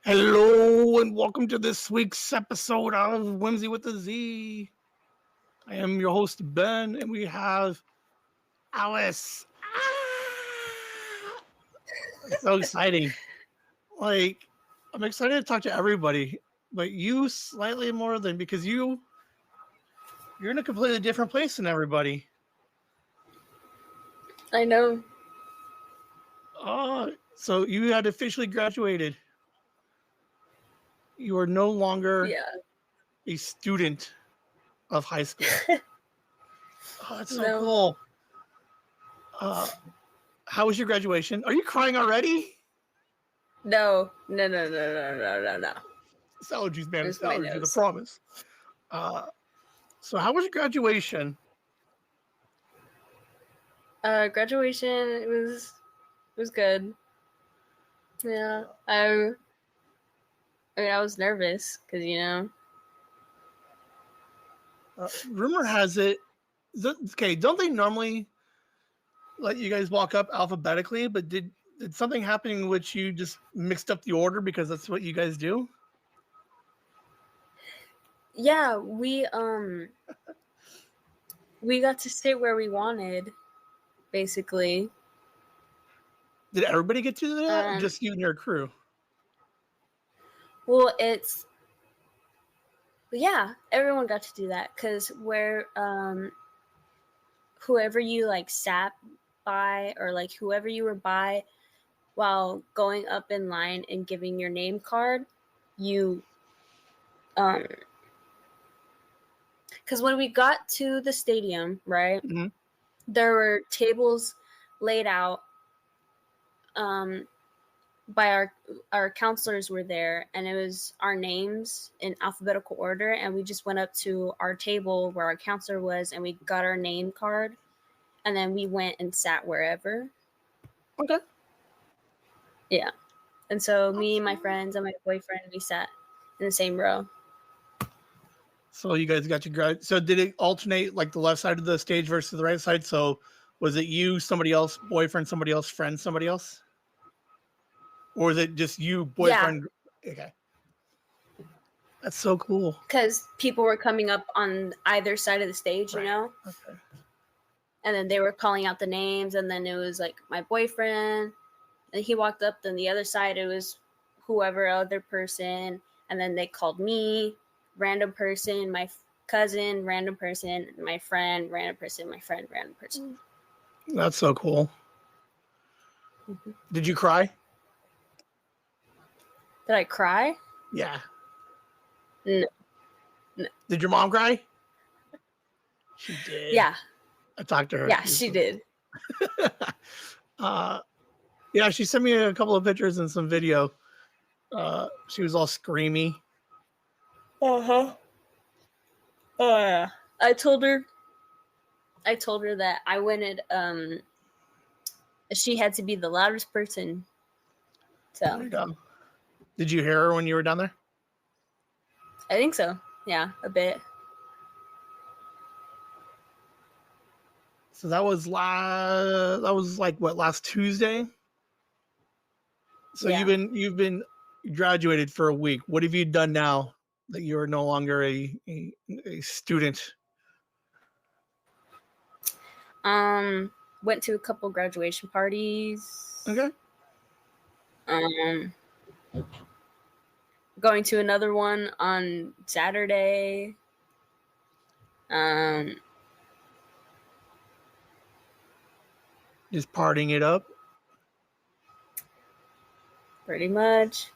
Hello and welcome to this week's episode of Whimsy with a Z. I am your host Ben, and we have Alice. It's so exciting! I'm excited to talk to everybody, but you slightly more than because you're in a completely different place than everybody. I know. So you had officially graduated. You are no longer a student of high school. Oh, that's so cool. How was your graduation? Are you crying already? No. It's allergies, man. It's allergies, I promise. So how was your graduation? Graduation was good. Yeah. I was nervous because Rumor has it. Okay, don't they normally let you guys walk up alphabetically? But did something happen in which you just mixed up the order because that's what you guys do? Yeah, we got to sit where we wanted, basically. Did everybody get to do that? Or just you and your crew? Well, everyone got to do that because whoever you sat by or whoever you were by while going up in line and giving your name card, you because when we got to the stadium, right, there were tables laid out by our counselors were there, and it was our names in alphabetical order, and we just went up to our table where our counselor was, and we got our name card, and then we went and sat wherever. Okay. Yeah. And so me, my friends, and my boyfriend, we sat in the same row. So you guys got to grad. So did it alternate the left side of the stage versus the right side? So was it you, somebody else, boyfriend, somebody else, friend, somebody else? Or is it just you, boyfriend? Yeah. Okay. That's so cool. Because people were coming up on either side of the stage, Okay. And then they were calling out the names, and then it was my boyfriend, and he walked up, then the other side, it was whoever other person, and then they called me, random person, my cousin, random person, my friend, random person, my friend, random person. That's so cool. Mm-hmm. Did you cry? Did I cry? Yeah. No. Did your mom cry? She did. Yeah. I talked to her. Yeah, she did. Yeah, she sent me a couple of pictures and some video. She was all screamy. Oh yeah. I told her that I wanted she had to be the loudest person. So there you go. Did you hear her when you were down there? I think so. Yeah, a bit. So that was last Tuesday? So yeah. you've been graduated for a week. What have you done now that you're no longer a student? Went to a couple graduation parties. Okay. Going to another one on Saturday. Just partying it up. Pretty much.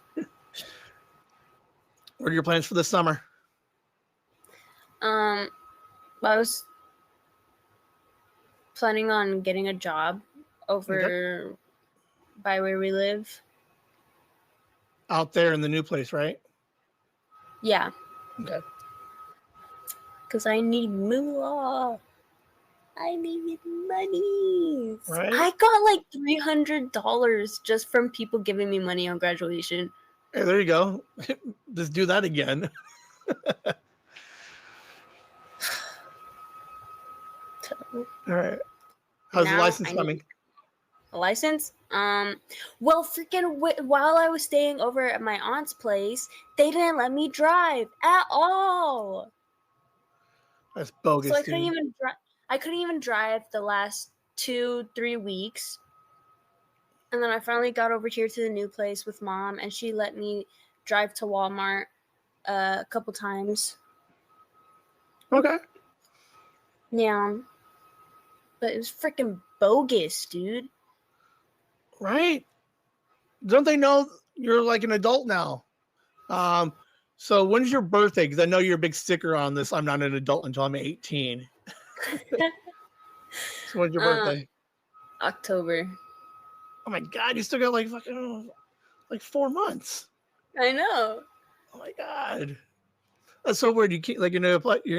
What are your plans for the summer? I was planning on getting a job over by where we live. Out there in the new place, right? Yeah. Okay. Because I need moolah. I need money. Right? I got $300 just from people giving me money on graduation. Hey, there you go. Just do that again. All right. How's the license coming? A license? Well, freaking while I was staying over at my aunt's place, they didn't let me drive at all. That's So bogus, I couldn't dude. even drive. I couldn't even drive the last 2-3 weeks. And then I finally got over here to the new place with mom, and she let me drive to Walmart a couple times. Okay. Yeah. But it was freaking bogus, dude. Right? Don't they know you're like an adult now? So when's your birthday? Because I know you're a big sticker on this. I'm not an adult until I'm 18. So when's your birthday? October. Oh my god, you still got like fucking like 4 months. I know. Oh my god. That's so weird. You can't like you're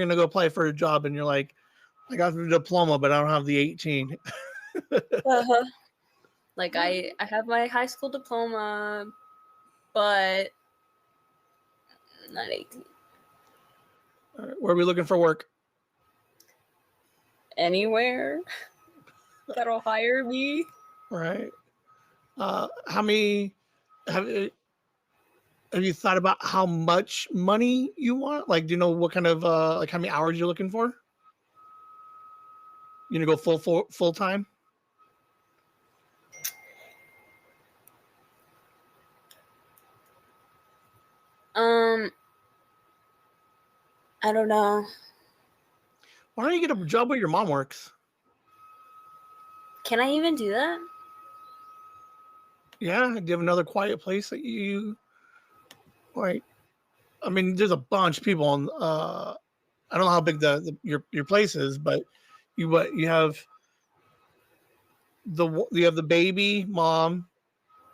gonna go apply for a job and you're like, I got the diploma, but I don't have the 18. Uh-huh. Like I have my high school diploma, but not 18. Where are we looking for work? Anywhere that'll hire me. Right. How many have you thought about how much money you want? Like, do you know what kind of like how many hours you're looking for? You gonna go full time? I don't know. Why don't you get a job where your mom works? Can I even do that? Yeah, do you have another quiet place that you like? I mean, there's a bunch of people on. I don't know how big your place is, but you have the baby mom,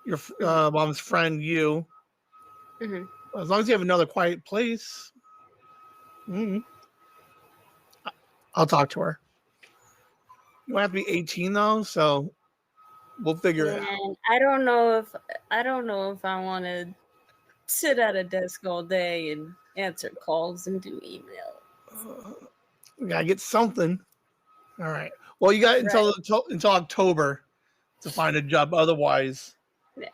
your mom's friend, you. Mm-hmm. As long as you have another quiet place, mm, I'll talk to her. You might have to be 18 though, so we'll figure it out. Man, I don't know if I want to sit at a desk all day and answer calls and do email. We gotta get something. All right. Well, you got Right. until October to find a job. Otherwise, Yeah.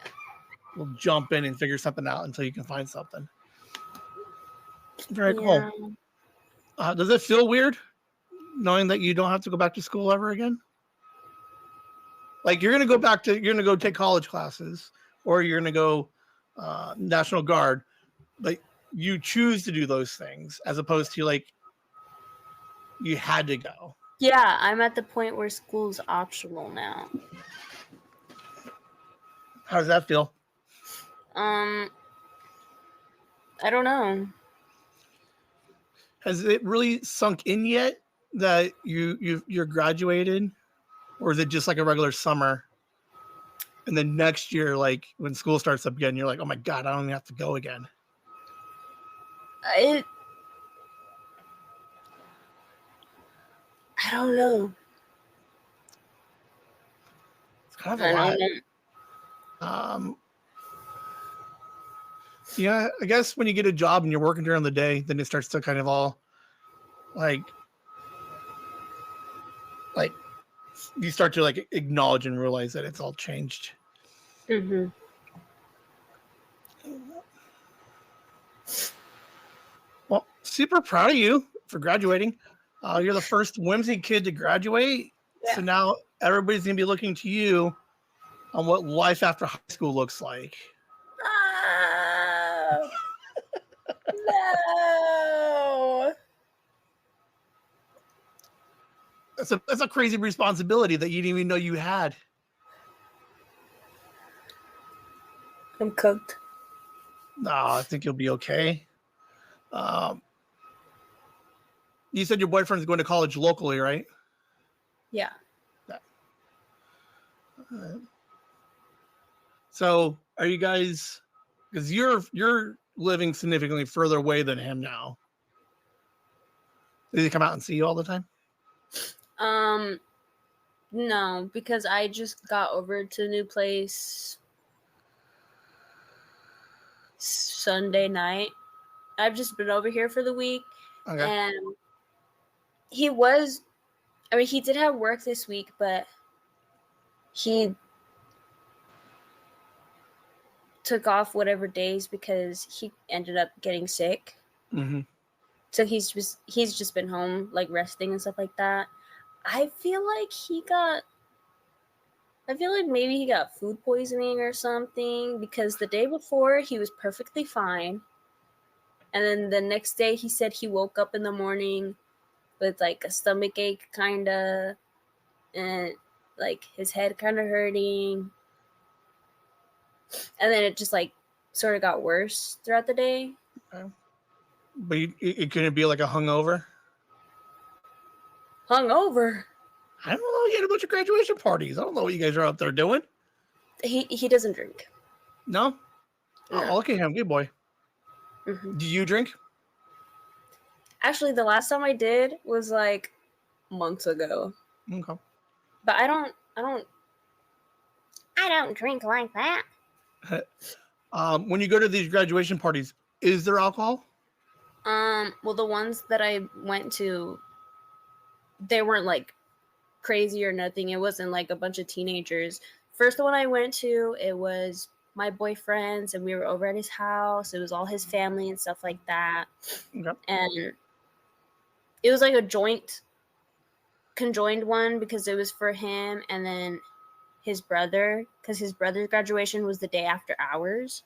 we'll jump in and figure something out until you can find something. Very Yeah. cool. Does it feel weird knowing that you don't have to go back to school ever again? Like you're gonna go take college classes, or you're gonna go National Guard, but you choose to do those things as opposed to like you had to go. Yeah, I'm at the point where school's optional now. How does that feel? I don't know. Has it really sunk in yet that you're graduated, or is it just like a regular summer? And then next year, like when school starts up again, you're like, oh my god, I don't even have to go again. I don't know. It's kind of a I lot. don't know. Yeah, I guess when you get a job and you're working during the day, then it starts to kind of all like you start to like acknowledge and realize that it's all changed. Mm-hmm. Well, super proud of you for graduating. You're the first Whimsy kid to graduate. Yeah. So now everybody's going to be looking to you on what life after high school looks like. Oh, no. That's a crazy responsibility that you didn't even know you had. I'm cooked. No, I think you'll be okay. You said your boyfriend's going to college locally, right? Yeah. So are you guys, because you're living significantly further away than him now. Does he come out and see you all the time? No, because I just got over to the new place Sunday night. I've just been over here for the week. Okay. And he did have work this week, but he took off whatever days because he ended up getting sick. Mm-hmm. So he's just been home, like resting and stuff like that. I feel like maybe he got food poisoning or something, because the day before he was perfectly fine. And then the next day he said he woke up in the morning with like a stomach ache kinda, and like his head kinda hurting. And then it just like sort of got worse throughout the day. But it couldn't be like a hungover? Hungover. I don't know. You had a bunch of graduation parties. I don't know what you guys are out there doing. He doesn't drink. No? No. Oh, okay, I'm good boy. Mm-hmm. Do you drink? Actually, the last time I did was like months ago. Okay. But I don't drink like that. When you go to these graduation parties, is there alcohol? Well, the ones that I went to, they weren't like crazy or nothing. It wasn't like a bunch of teenagers. First one I went to, it was my boyfriend's, and we were over at his house. It was all his family and stuff like that. Okay. And it was like a conjoined one, because it was for him and then his brother, because his brother's graduation was the day after ours.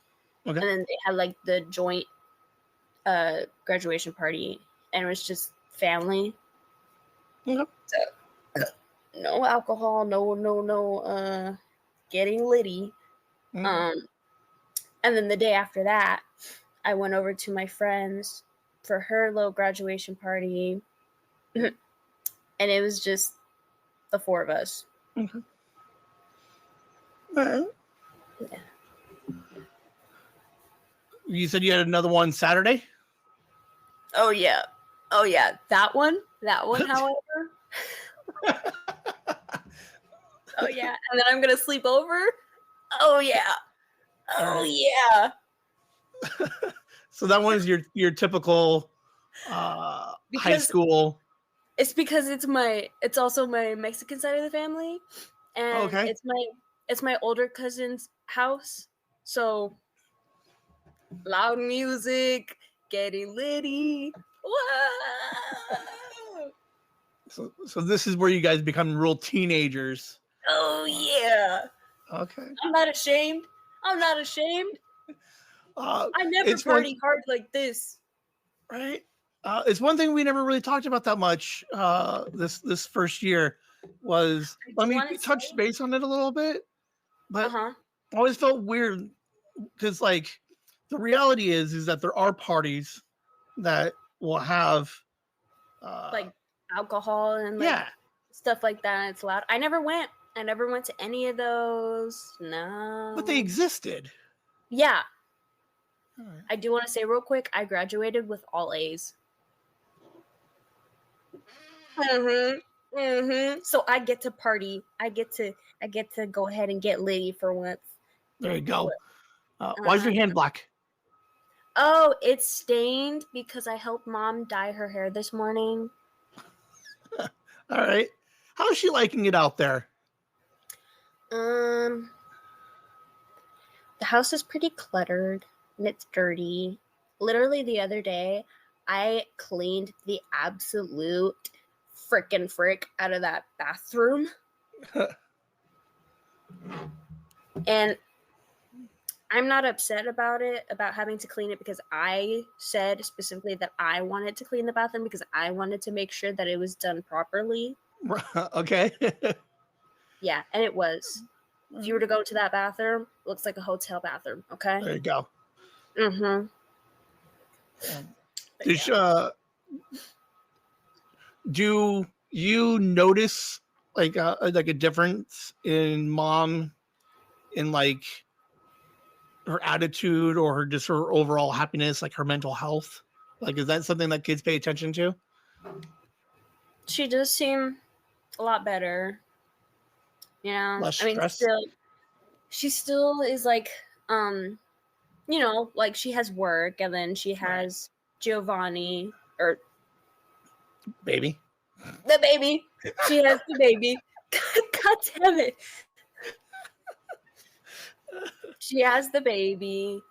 Okay. And then they had like the joint graduation party, and it was just family. Okay. So no alcohol, no getting litty. Mm-hmm. And then the day after that, I went over to my friend's for her little graduation party. And it was just the four of us. Okay. All right. Yeah. You said you had another one Saturday? Oh yeah. That one, however. Oh yeah. And then I'm gonna sleep over. Oh yeah. Yeah. So that one's your typical high school. It's because it's also my Mexican side of the family, and Okay. it's my older cousin's house. So loud music, getting litty. Whoa! So this is where you guys become real teenagers. Oh yeah. Okay. I'm not ashamed. I never partied hard like this. Right. It's one thing we never really talked about that much. This first year was. I mean, we touched base on it a little bit, but I always felt weird because, like, the reality is that there are parties that will have like alcohol and like stuff like that. It's loud. I never went to any of those. No. But they existed. Yeah. Right. I do want to say real quick, I graduated with all A's. So I get to party. I get to go ahead and get litty for once. There you go. Why is your hand black? Oh, it's stained because I helped Mom dye her hair this morning. All right. How is she liking it out there? The house is pretty cluttered and it's dirty. Literally the other day, I cleaned the absolute frickin' frick out of that bathroom. And I'm not upset about having to clean it, because I said specifically that I wanted to clean the bathroom because I wanted to make sure that it was done properly. Okay. Yeah, and it was. If you were to go to that bathroom, it looks like a hotel bathroom, okay? There you go. Mm-hmm. Do you notice like a difference in Mom in like her attitude or just her overall happiness, like her mental health? Like, is that something that kids pay attention to? She does seem a lot better. You know, Less I mean, stress? she still is like, you know, like she has work, and then she has Giovanni, or baby. The baby. She has the baby. God damn it. She has the baby.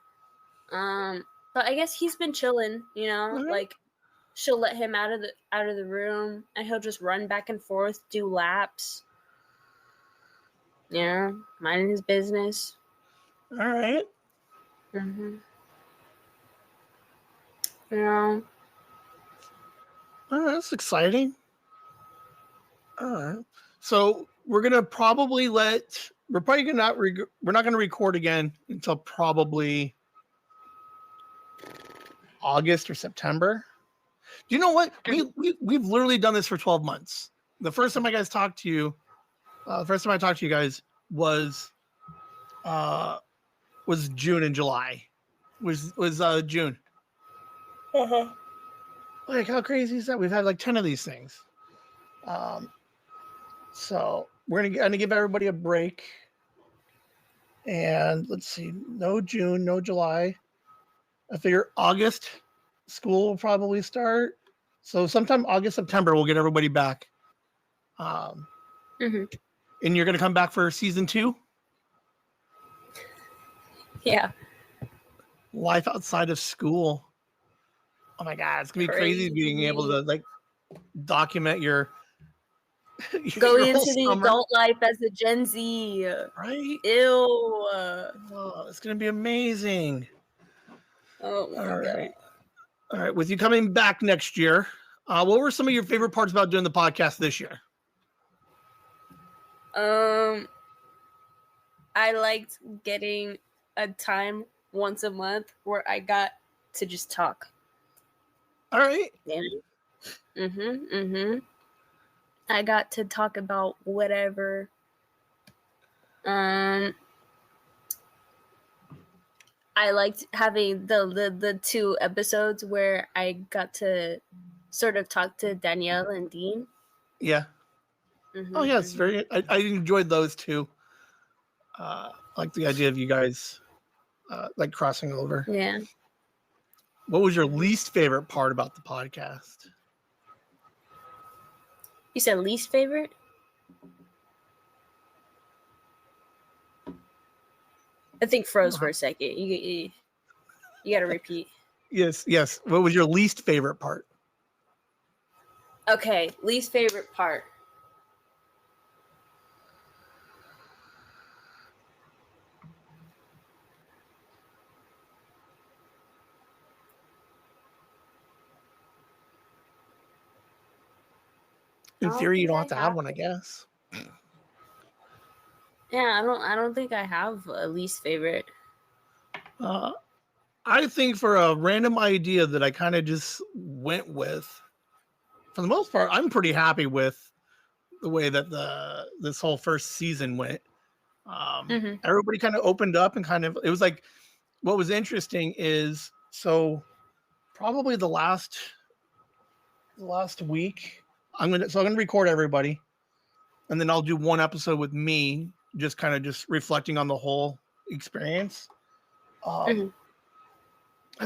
But I guess he's been chilling, you know, Okay. like she'll let him out of the room and he'll just run back and forth, do laps. You know, minding his business. All right. You know. Oh, that's exciting. All right. So we're gonna probably we're probably gonna not we're not gonna record again until probably August or September. Do you know what? We've literally done this for 12 months. The first time I talked to you guys was June and July. Was June. Like, how crazy is that? We've had like 10 of these things. So we're gonna give everybody a break. And let's see, no June, no July. I figure August school will probably start. So sometime August, September, we'll get everybody back. And you're gonna come back for season 2? Yeah. Life outside of school. Oh my god, it's gonna be crazy being able to like document your going into the adult life as a Gen Z. Right? Ew. Oh, it's gonna be amazing. Oh my god. All right. With you coming back next year, what were some of your favorite parts about doing the podcast this year? I liked getting a time once a month where I got to just talk. All right. I got to talk about whatever. I liked having the 2 episodes where I got to sort of talk to Danielle and Dean. Yeah. Oh yeah, it's very. I enjoyed those 2. Like the idea of you guys like crossing over. Yeah. What was your least favorite part about the podcast? You said least favorite? I think froze for a second. You got to repeat. Yes. What was your least favorite part? Okay, least favorite part. In theory, you don't have to have one, I guess. Yeah, I don't think I have a least favorite. I think for a random idea that I kind of just went with, for the most part, I'm pretty happy with the way that this whole first season went. Everybody kind of opened up and it was like, what was interesting is, so probably the last week, I'm gonna record everybody, and then I'll do one episode with me, just reflecting on the whole experience. I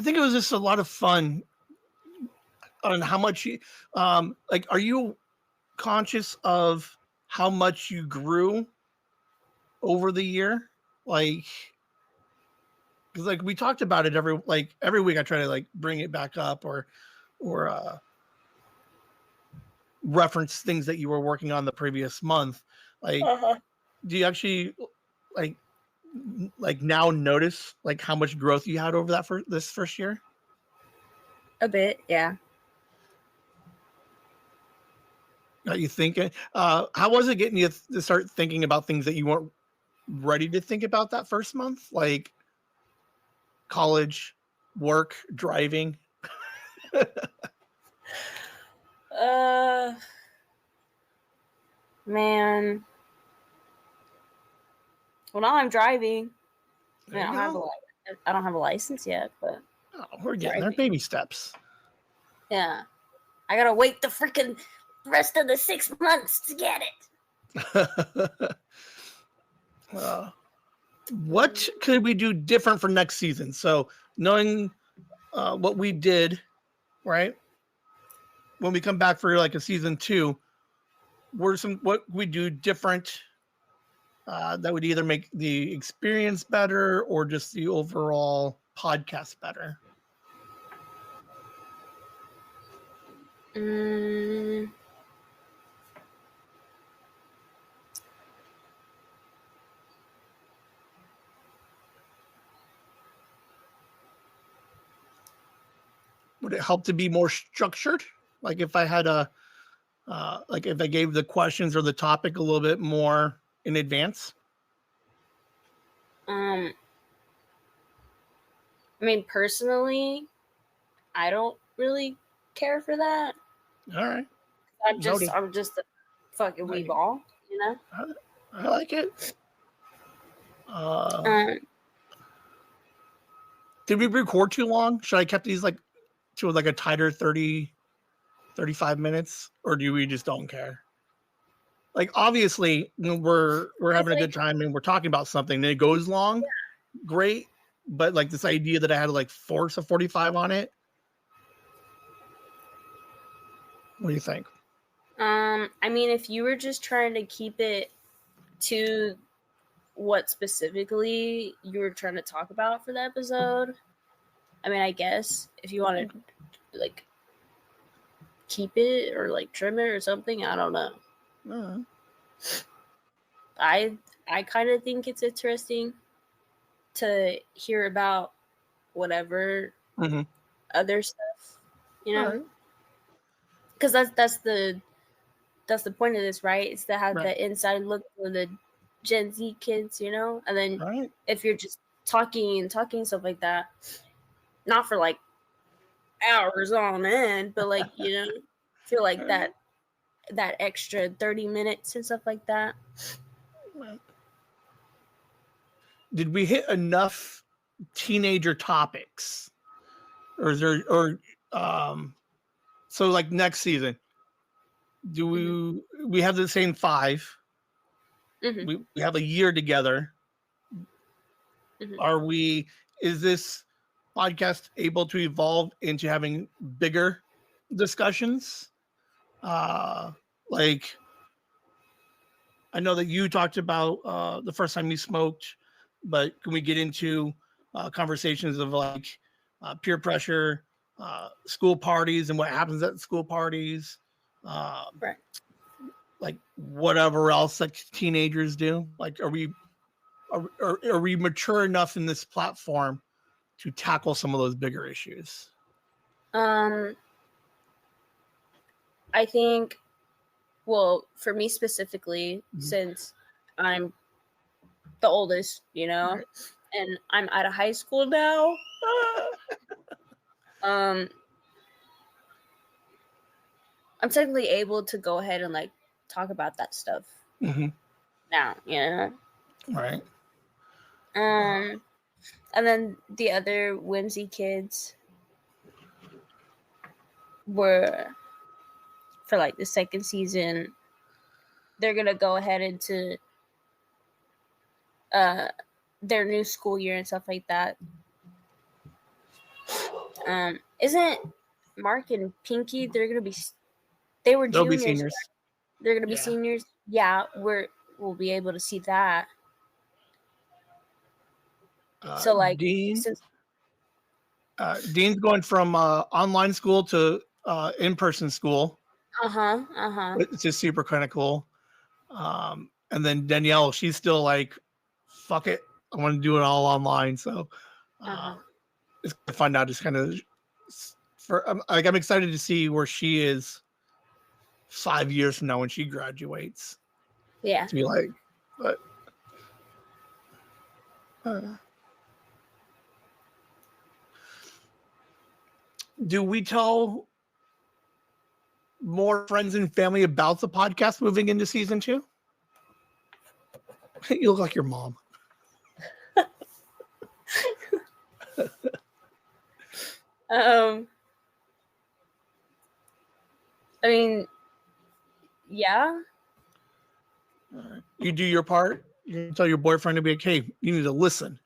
think it was just a lot of fun on how much you, like, are you conscious of how much you grew over the year? Like, because like we talked about it every week, I try to like bring it back up or reference things that you were working on the previous month. Like, do you actually like now notice like how much growth you had over this first year? A bit, yeah. Are you thinking? How was it getting you to start thinking about things that you weren't ready to think about that first month, like college, work, driving? Man. Well, now I'm driving. I don't have a license yet, but we're getting there. Baby steps. Yeah. I gotta wait the freaking rest of the 6 months to get it. What could we do different for next season? So knowing what we did, right? When we come back for like a season 2, what we do different that would either make the experience better or just the overall podcast better? Mm, Would it help to be more structured? Like if I had like if I gave the questions or the topic a little bit more in advance? I mean, personally, I don't really care for that. All right. I'm Noted. just a fucking I, weeball, you know. I like it. Um, Did we record too long? Should I kept these like to like a tighter 30, 35 minutes? Or do we just don't care? Like obviously when we're having a good time and we're talking about something and it goes long, great. But like this idea that I had to like force a 45 on it. What do you think? I mean, if you were just trying to keep it to what specifically you were trying to talk about for the episode, I mean, I guess if you want to like keep it or like trim it or something, I don't know. I kind of think it's interesting to hear about whatever other stuff, you know, because that's the point of this, right? It's to have the inside look for the Gen Z kids, you know, and then if you're just talking stuff like that, not for like hours on end, but like, you know, feel like that extra 30 minutes and stuff like that. Did we hit enough teenager topics? Or is there so like next season, do we have the same 5? We have a year together. Is this podcast able to evolve into having bigger discussions? Like I know that you talked about the first time you smoked, but can we get into conversations of like peer pressure, school parties, and what happens at school parties? Like whatever else like teenagers do. Like, are we mature enough in this platform to tackle some of those bigger issues? I think, well, for me specifically, since I'm the oldest, you know, and I'm out of high school now, I'm technically able to go ahead and like talk about that stuff now, you know. Right. And then the other Whimsy kids were, for like the second season, they're gonna go ahead into their new school year and stuff like that. Isn't Mark and Pinky? They were They'll juniors. be seniors. They're gonna be seniors. Yeah, we'll be able to see that. So like Dean's going from online school to in-person school. It's just super kind of cool. And then Danielle, she's still like, fuck it, I want to do it all online. So it's to find out just kind of like I'm excited to see where she is 5 years from now when she graduates. Yeah. To be like, but do we tell more friends and family about the podcast moving into season 2? You look like your mom. I mean, yeah. You do your part. You tell your boyfriend to be like, hey, you need to listen.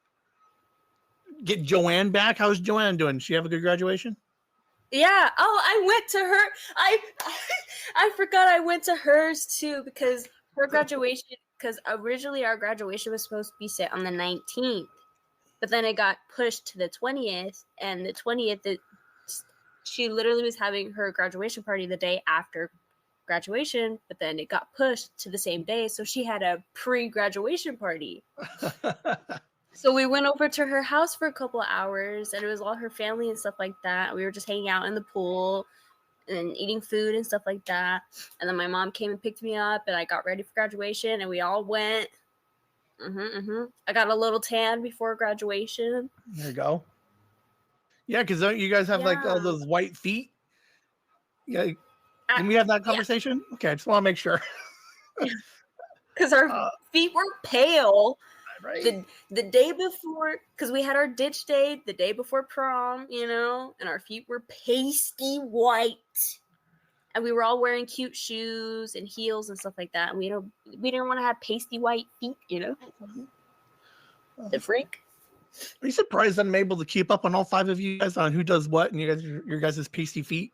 Get Joanne back. How's Joanne doing? She have a good graduation? Yeah. Oh, I went to her. I forgot I went to hers too, because her graduation because originally our graduation was supposed to be set on the 19th, but then it got pushed to the 20th, and the 20th, she literally was having her graduation party the day after graduation, but then it got pushed to the same day, so she had a pre-graduation party. So we went over to her house for a couple of hours, and it was all her family and stuff like that. We were just hanging out in the pool and eating food and stuff like that. And then my mom came and picked me up, and I got ready for graduation, and we all went. I got a little tan before graduation. There you go. Yeah, because don't you guys have like all those white feet? Yeah. Can we have that conversation? Yeah. Okay, I just want to make sure. Because our feet were pale. Right. The day before, because we had our ditch day the day before prom, you know, and our feet were pasty white, and we were all wearing cute shoes and heels and stuff like that, and we didn't want to have pasty white feet, you know. The freak. Are you surprised that I'm able to keep up on all 5 of you guys on who does what and your guys' pasty feet?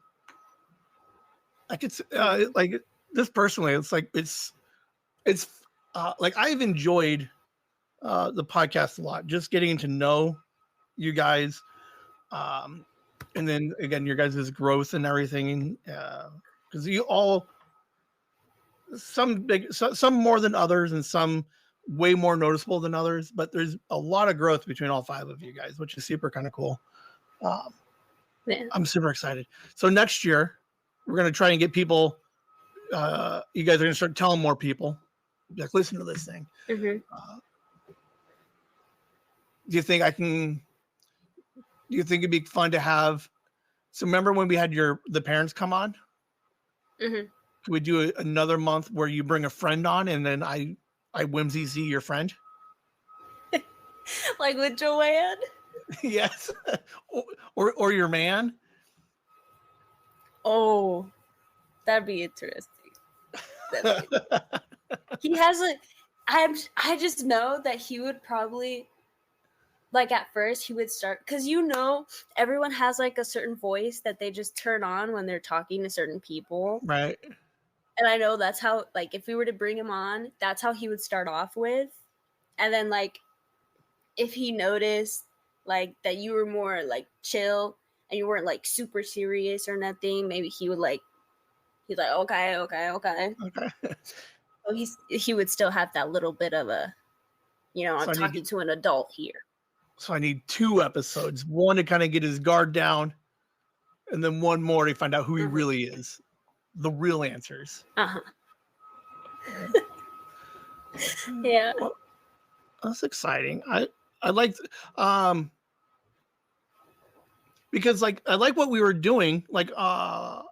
I could like this personally. It's like it's like I've enjoyed the podcast a lot, just getting to know you guys, and then again your guys' growth and everything, because you all some more than others and some way more noticeable than others, but there's a lot of growth between all 5 of you guys, which is super kind of cool. I'm super excited. So next year we're going to try and get people, you guys are going to start telling more people, like, listen to this thing. Do you think it'd be fun to have, so remember when we had the parents come on? Could we do another month where you bring a friend on and then I Whimsy see your friend? Like with Joanne? Yes. or your man? Oh, that'd be interesting. He has I just know that he would probably, like, at first he would start, because you know everyone has like a certain voice that they just turn on when they're talking to certain people, right? And I know that's how, like, if we were to bring him on, that's how he would start off with. And then, like, if he noticed like that you were more like chill and you weren't like super serious or nothing, maybe he would like, he's like, okay. So he would still have that little bit of a, you know, I'm talking to an adult here. So I need 2 episodes. One to kind of get his guard down, and then one more to find out who he really is. The real answers. Yeah. Well, that's exciting. I like because like I like what we were doing. Like on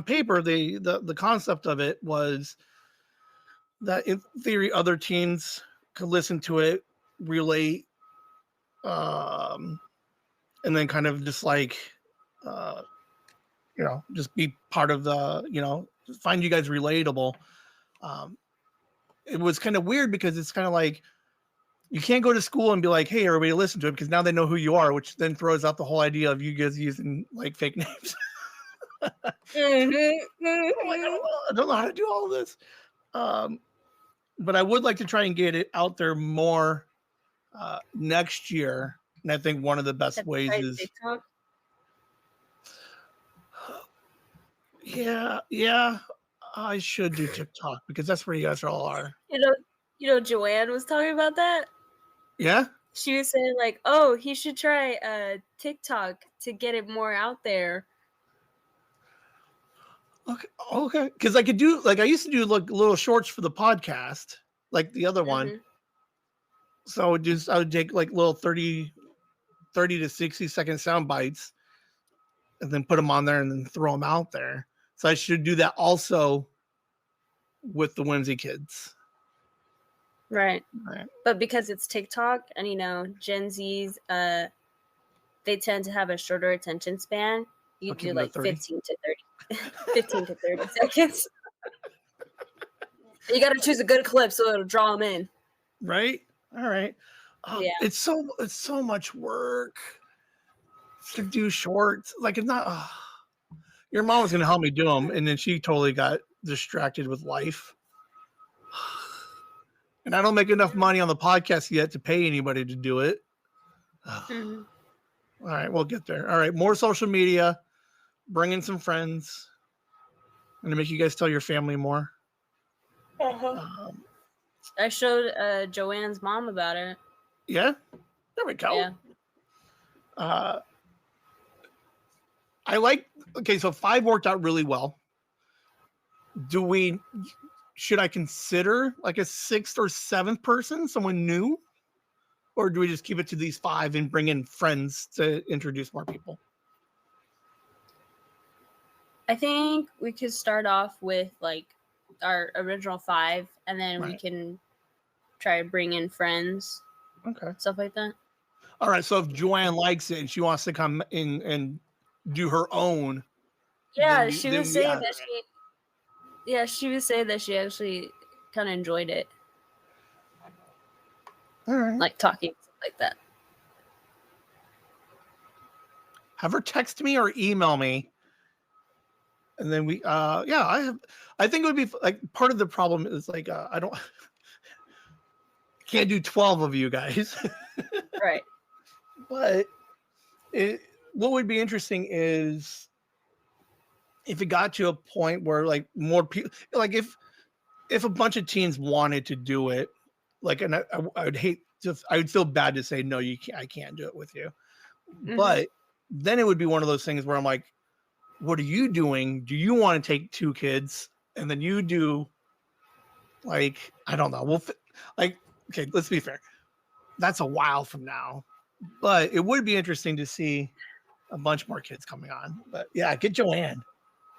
paper, the concept of it was that in theory other teens could listen to it, relate, and then kind of just like you know, just be part of the, you know, find you guys relatable. It was kind of weird because it's kind of like you can't go to school and be like, hey, everybody listen to it, because now they know who you are, which then throws out the whole idea of you guys using like fake names. Like, I don't know how to do all of this. But I would like to try and get it out there more next year. And I think one of the best ways is TikTok. Yeah, I should do TikTok because that's where you guys all are. You know, Joanne was talking about that. Yeah, she was saying like, oh, he should try TikTok to get it more out there. Okay, because I could do, like, I used to do like little shorts for the podcast, like the other one. So I would take like little 30 to 60-second sound bites and then put them on there and then throw them out there. So I should do that also with the Whimsy kids. Right. But because it's TikTok and, you know, Gen Zs, they tend to have a shorter attention span. You do like 15 to 30 seconds. You got to choose a good clip so it'll draw them in. Right. All right. Yeah. It's so much work to do shorts. Like, it's not. Your mom was going to help me do them, and then she totally got distracted with life. And I don't make enough money on the podcast yet to pay anybody to do it. Mhm. All right, we'll get there. All right, more social media. Bring in some friends. I'm gonna make you guys tell your family more. Um, I showed Joanne's mom about it. yeah, there we go. Yeah. I like. Okay, so 5 worked out really well. Should I consider like a 6th or 7th person, someone new, or do we just keep it to these 5 and bring in friends to introduce more people? I think we could start off with like our original 5, and then we Right. can try to bring in friends, Okay. stuff like that. All right. So if Joanne likes it and she wants to come in and do her own, Yeah, then she then was we saying add that her in. she. Yeah, she was saying that she actually kind of enjoyed it, All right. like talking stuff like that. Have her text me or email me, and then we yeah, I think it would be like part of the problem is like I don't can't do 12 of you guys. Right. But what would be interesting is if it got to a point where like more people, like if a bunch of teens wanted to do it, like, and I would hate to, I would feel bad to say no, you can't, I can't do it with you. Mhm. But then it would be one of those things where I'm like, what are you doing? Do you want to take 2 kids and then you do like, I don't know. Like, okay, let's be fair. That's a while from now, but it would be interesting to see a bunch more kids coming on. But yeah, get Joanne.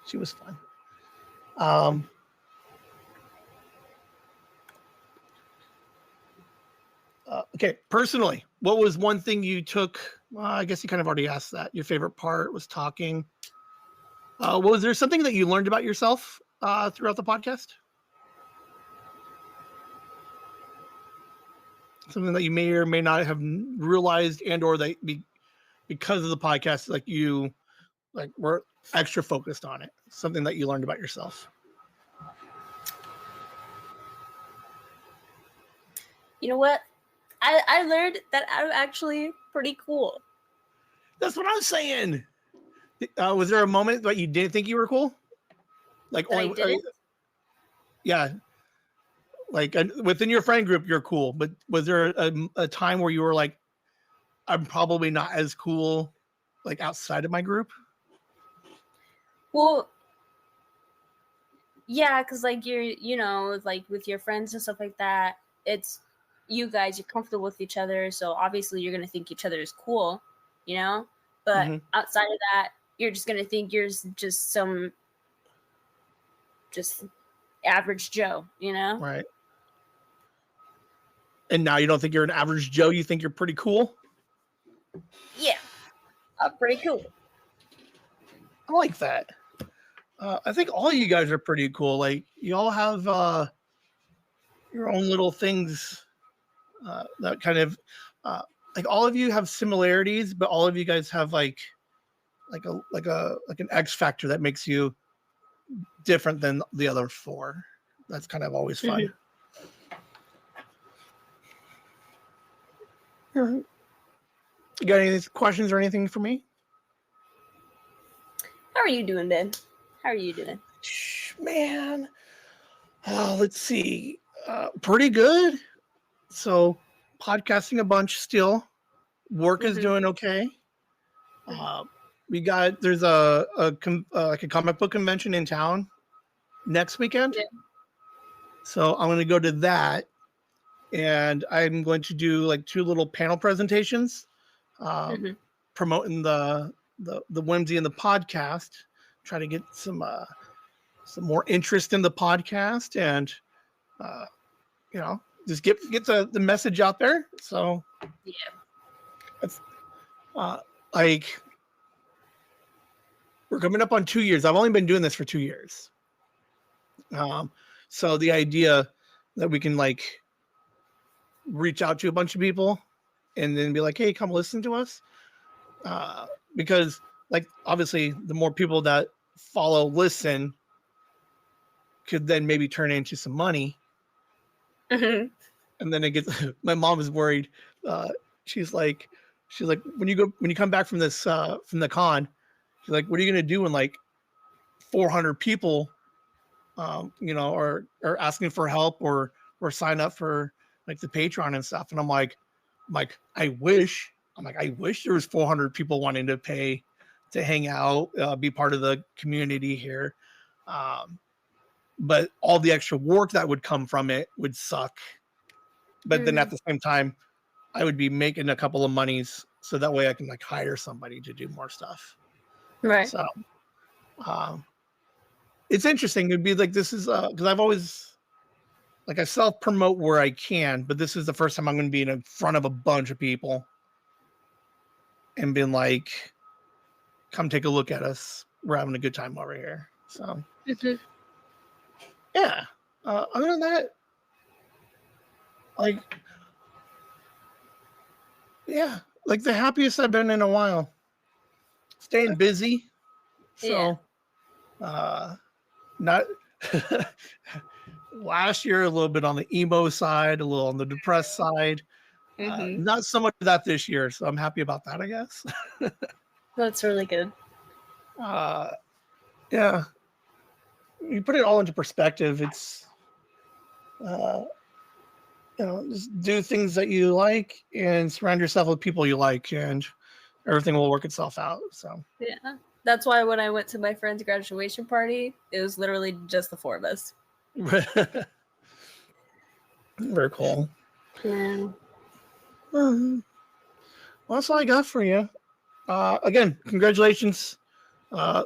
She was fun. Okay, personally, what was one thing you took? Well, I guess you kind of already asked that. Your favorite part was talking. Was there something that you learned about yourself throughout the podcast? Something that you may or may not have realized, and or that because of the podcast, like you like were extra focused on it. Something that you learned about yourself. You know what? I learned that I'm actually pretty cool. That's what I'm saying. Was there a moment that you didn't think you were cool? Like That I only, didn't. yeah, like within your friend group, you're cool. But was there a time where you were like, I'm probably not as cool, like outside of my group? Well, yeah, because like you know, like with your friends and stuff like that, it's you guys, you're comfortable with each other, so obviously you're gonna think each other is cool, you know. But Mhm. outside of that, you're just gonna think you're just some just average Joe, you know. Right. And now you don't think you're an average Joe. You think you're pretty cool. Yeah, pretty cool. I like that. I think all you guys are pretty cool. Like you all have your own little things that kind of like all of you have similarities, but all of you guys have like an X factor that makes you different than the other 4. That's kind of always fun. You got any questions or anything for me? How are you doing, Ben? How are you doing? Man, let's see. Pretty good. So, podcasting a bunch still. Work is doing okay. There's like a comic book convention in town next weekend. Yeah. So I'm going to go to that, and I'm going to do like 2 little panel presentations, promoting the Whimsy and the podcast. Try to get some more interest in the podcast, and you know, just get the message out there. So Yeah. it's like we're coming up on 2 years. I've only been doing this for 2 years. So the idea that we can like reach out to a bunch of people and then be like, hey, come listen to us. Because like obviously the more people that listen could then maybe turn into some money. And then it gets my mom is worried. She's like, when you come back from this from the con, she's like, what are you gonna do when like 400 people are asking for help or sign up for like the Patreon and stuff. And I wish there was 400 people wanting to pay to hang out, be part of the community here. But all the extra work that would come from it would suck. But then at the same time, I would be making a couple of monies so that way I can like hire somebody to do more stuff. Right. So, it's interesting. It'd be like, this is because I've always like I self promote where I can, but this is the first time I'm going to be in front of a bunch of people and being like, come take a look at us. We're having a good time over here. So, yeah. Other than that, like, yeah, like the happiest I've been in a while. Staying busy. So, not last year, a little bit on the emo side, a little on the depressed side. Not so much of that this year. So I'm happy about that, I guess. That's really good. Yeah. You put it all into perspective. It's, just do things that you like and surround yourself with people you like, and everything will work itself out. So, yeah. That's why when I went to my friend's graduation party, it was literally just the four of us. Very cool. Yeah. Well, that's all I got for you. Again, congratulations. Proud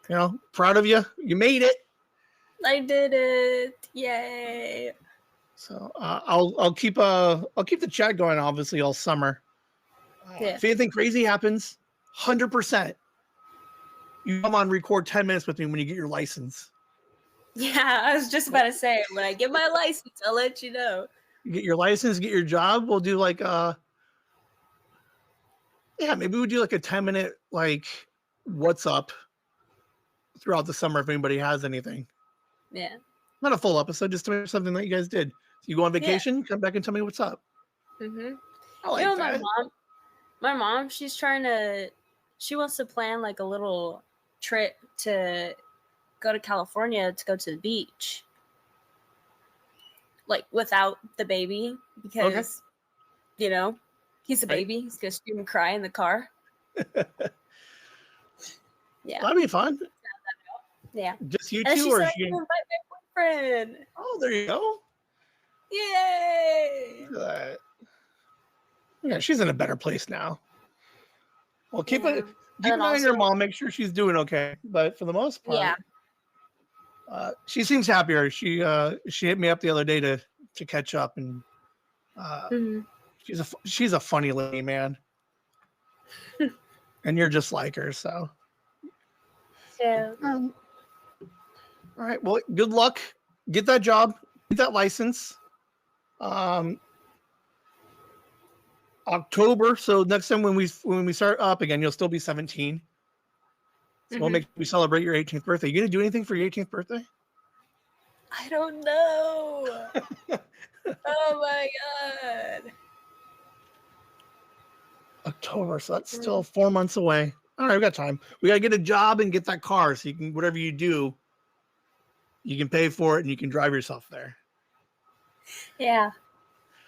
of you. You made it. I did it. Yay. So I'll keep the chat going obviously all summer. If anything crazy happens, 100%. You come on, record 10 minutes with me when you get your license. Yeah, I was just about to say, when I get my license, I'll let you know. You get your license, get your job. We'll do like maybe we'll do like a 10-minute like what's up throughout the summer if anybody has anything. Yeah. Not a full episode, just something that you guys did. So you go on vacation, come back and tell me what's up. I like that. My mom, she wants to plan like a little trip to go to California to go to the beach. Like without the baby, because he's a baby. He's gonna scream and cry in the car. Yeah. That'd be fun. Yeah. Just you and two, she or said, she... I can invite my boyfriend. Oh, there you go. Yay! Yeah, she's in a better place now. Well, keep an eye on also, your mom. Make sure she's doing okay. But for the most part, she seems happier. She hit me up the other day to catch up, and she's a funny lady, man. And you're just like her, so. Yeah. All right. Well, good luck. Get that job. Get that license. October. So next time when we start up again, you'll still be 17. So we'll we celebrate your 18th birthday. You gonna do anything for your 18th birthday? I don't know. Oh my god. October. So that's still 4 months away. All right, we got time. We gotta get a job and get that car so you can, whatever you do, you can pay for it and you can drive yourself there. Yeah.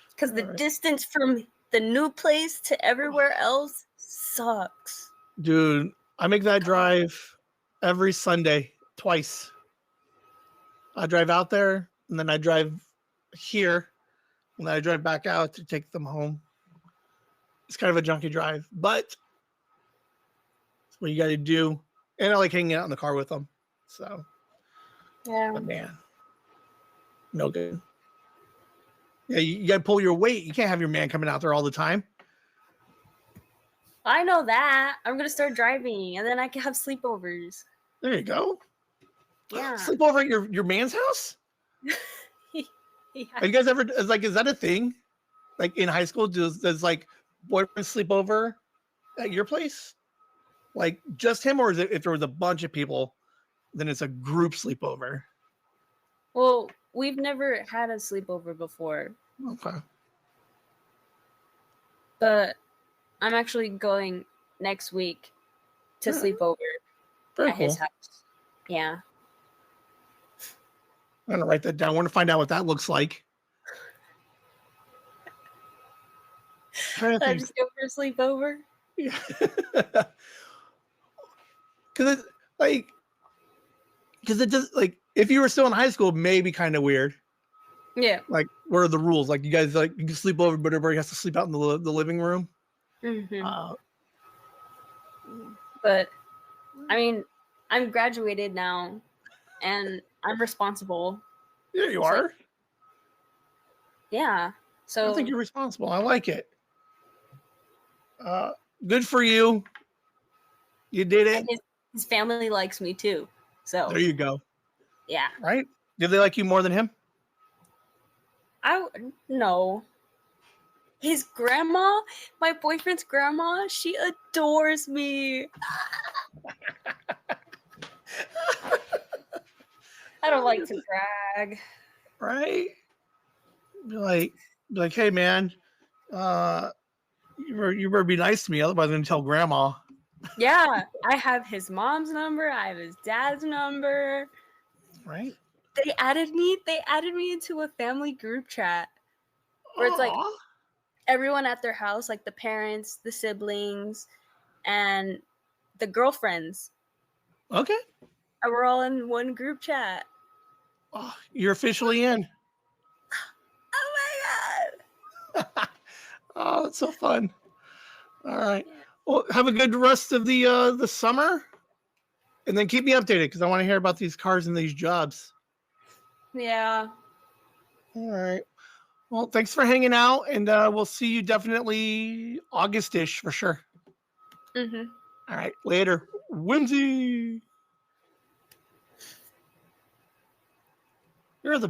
Because the distance from the new place to everywhere else sucks. Dude, I make that drive every Sunday, twice. I drive out there and then I drive here and then I drive back out to take them home. It's kind of a junky drive, but it's what you got to do. And I like hanging out in the car with them. So, yeah. But man, no good. Yeah, you got to pull your weight. You can't have your man coming out there all the time. I know that. I'm going to start driving and then I can have sleepovers. There you go. Yeah. Sleep over at your man's house? Yeah. Have you guys ever, is that a thing? Like in high school, does like boyfriend sleep over at your place? Like just him, or is it if there was a bunch of people, then it's a group sleepover? Well, we've never had a sleepover before. Okay. But I'm actually going next week to Yeah, sleep over very at his cool. house. Yeah. I'm gonna write that down. I want to find out what that looks like. Trying to I think. just go for a sleepover. Yeah. Because it's like, because it just like if you were still in high school, maybe kind of weird. Yeah. Like, what are the rules? Like, you guys like you can sleep over, but everybody has to sleep out in the living room. Hmm. Uh, But I mean, I'm graduated now, and I'm responsible. yeah, you It's like, are. yeah. I think So you're responsible. I like it. Uh, Good for you. You did and it. his family likes me too. There So you go. yeah. Right? Did they like you more than him? No. His grandma, my boyfriend's grandma, she adores me. I don't like to brag. Right? Be like, hey man, uh, you better be nice to me, otherwise I'm gonna tell grandma. Yeah, I have his mom's number. I have his dad's number. Right? They added me into a family group chat where it's like Aw. everyone at their house, like the parents, the siblings, and the girlfriends. Okay. And we're all in one group chat. Oh, you're officially in. Oh my Oh, it's so fun. All right. god. Well, have a good rest of the summer, and then keep me updated because I want to hear about these cars and these jobs. Yeah. All right. Well, thanks for hanging out, and we'll see you definitely August-ish for sure. Mm-hmm. All right. Later. Whimsy. You're the